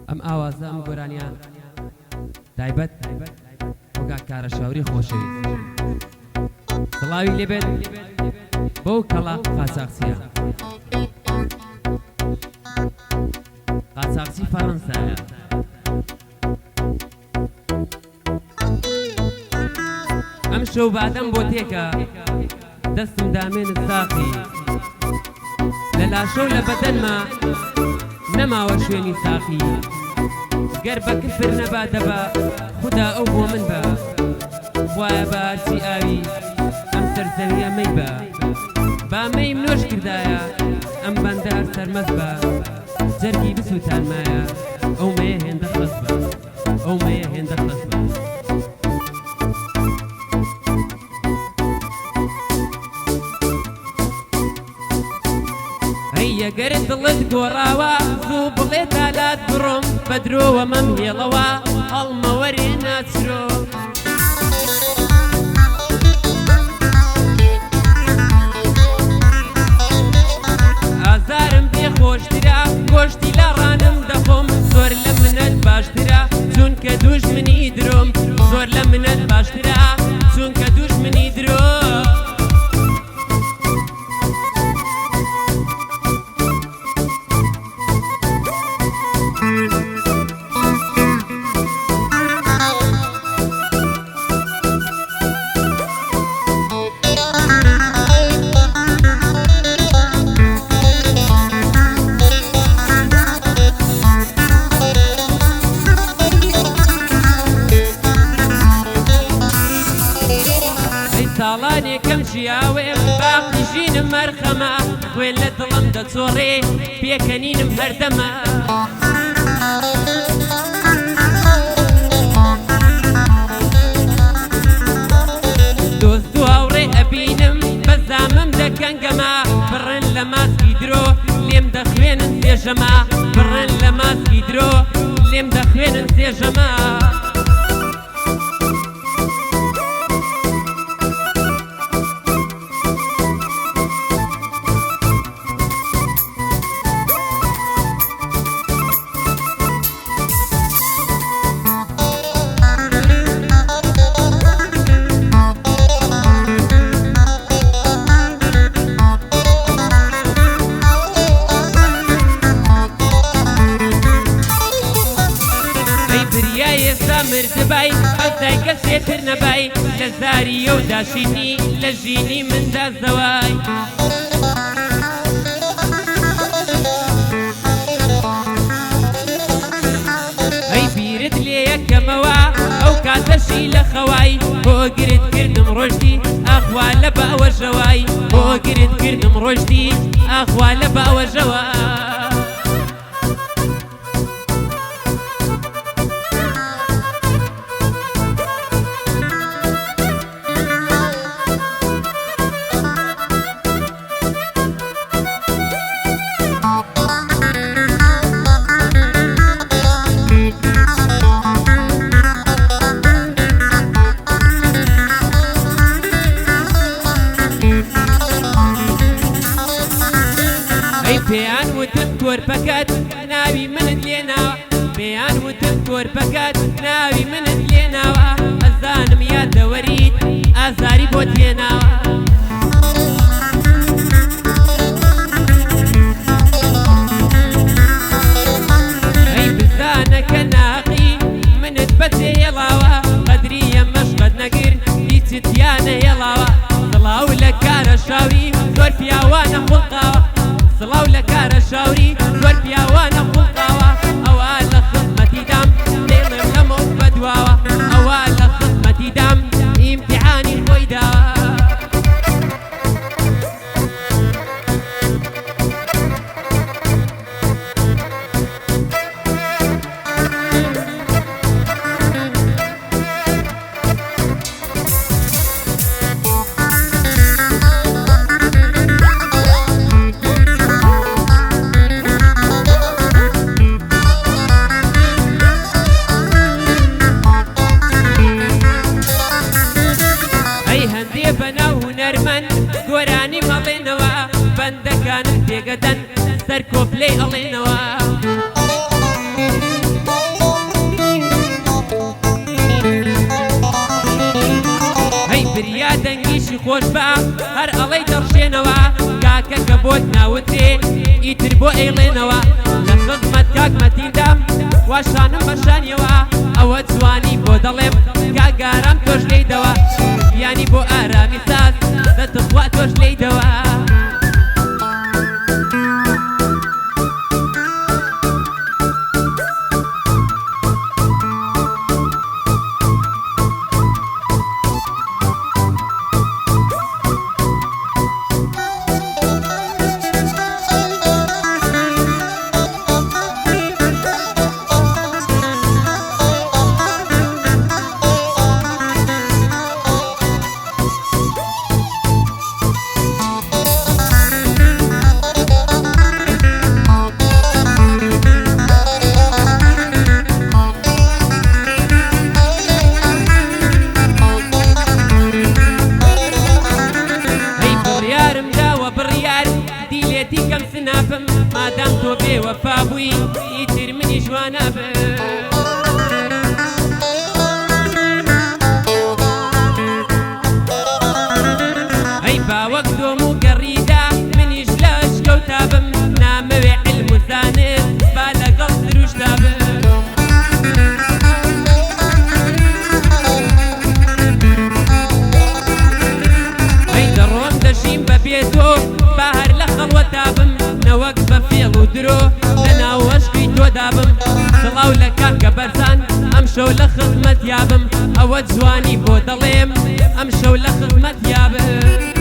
ئەم ئاوازە ئەم گۆرانیان تایبەت وەگا کارە شاوری خۆشەویست سڵاوی لێبێت بەو کەڵا قاچاقچیە قاچاقچی فەڕەنسایە ئەم شەو بادەم بۆ تێکە دەستم دامێنت ساقی لە لاشە و لە بەدەنما نەماوە شوێنی ساقی گەر بە کفر نەبا دەبا خودا ئەو بۆ من بە خوایە بە هەرچی ئاوی ئەم سەرزەویە مەی بە با مەیم نۆش کردایە ئەم بەندە هەر سەرمەست بە جەرگی بسووتانمایە ئەو مەیە هێندە خەس بە ئەو مەیە هێندە خەس بە ئەگەرت دڵت گۆڕاوە زوو بڵێ تالات بڕۆم بە درۆوە مەم هێڵەوە هەڵمەوەرێ ناچرۆ ئازارم پێ خۆشترە گۆشتی لە ڕانم دەخۆم زۆر لە منەت باشترە چونکە دوژمنی درۆم زۆر لە منەت باشترە چونکە دوژمنی درۆ ساڵانێکەم ژیاوێم باقی ژینم مەرخەمە خوێن لە دڵم دەچۆڕێ پێکەنینم هەردەمە دۆست و هاوڕێ ئەبینم بەزامم دەکەنگەمە بڕن لە ماسکی درۆ لێم دەخوێنن سێژەمە بڕن لە ماسکی درۆ لێم دەخوێنن سێژەمە مردبای ئەزای کەسێتر نەبای لە زاریە و داشینی لە ژینی مندا زەوای ئەی بیرت لێ یەکەمەوە ئەو کاتەشی لە خەوای بۆ گرت کردم ڕۆژدی ئاخوا لە باوەژەوای بۆ گرت کردم ڕۆژدی ئاخوا لە باوەژەوە پێیان وتم کۆرپەکەت ناوی منت لێناوە پێیان وتم کۆرپەکەت ناوی منت لێناوە ئەزانم یادەوەریت ئازاری بۆ تێناوە ئەی بزانەکە ناقی منت بە تێهێڵاوە قەدریە مەشقەت نەگر هیچت یانە هێڵاوە سڵاو لە کارە شاوری زۆر پیاوانە خوڵقاوە سڵاو لە کارە شاوری زۆر پیاوانە خوڵقاوە ئەوە لە خزمەتی دام دێڵم لەمە بەدواوە ئەوە لە خزمەتی دام ئیمتیحانی خۆی داوە ئیتر بۆ ئەیڵێنەوە لە خزمەت کاک مەتیندام واشانم بەشانیەوە ئەوە جوانی بۆ دەڵێم کاگارام تۆش لێیدەوە یانی بۆ ئارامی ساز دەتخوا تۆش لێیدەوە کەم سنافم مادام تۆ بێوەفا بووی ئیتر منی جوانە بە ئەی باوەک دۆم و گەڕیدا منیش لە ئەشکەوتا بم نامەوێ علم و زانست با لەگەڵ دروشتا بم ئەی دەڕۆم دەژیم بە بێتۆ با هەر لە خەڵوەتا بم نەوەک بە فێڵ و درۆ لە ناو عەشقی تۆدا بم سڵاو لە کاکە بەرزان ئەم شەو لە خزمەت یابم ئەوە جوانی بۆ دەڵێم ئەم شەو لە خزمەت یابم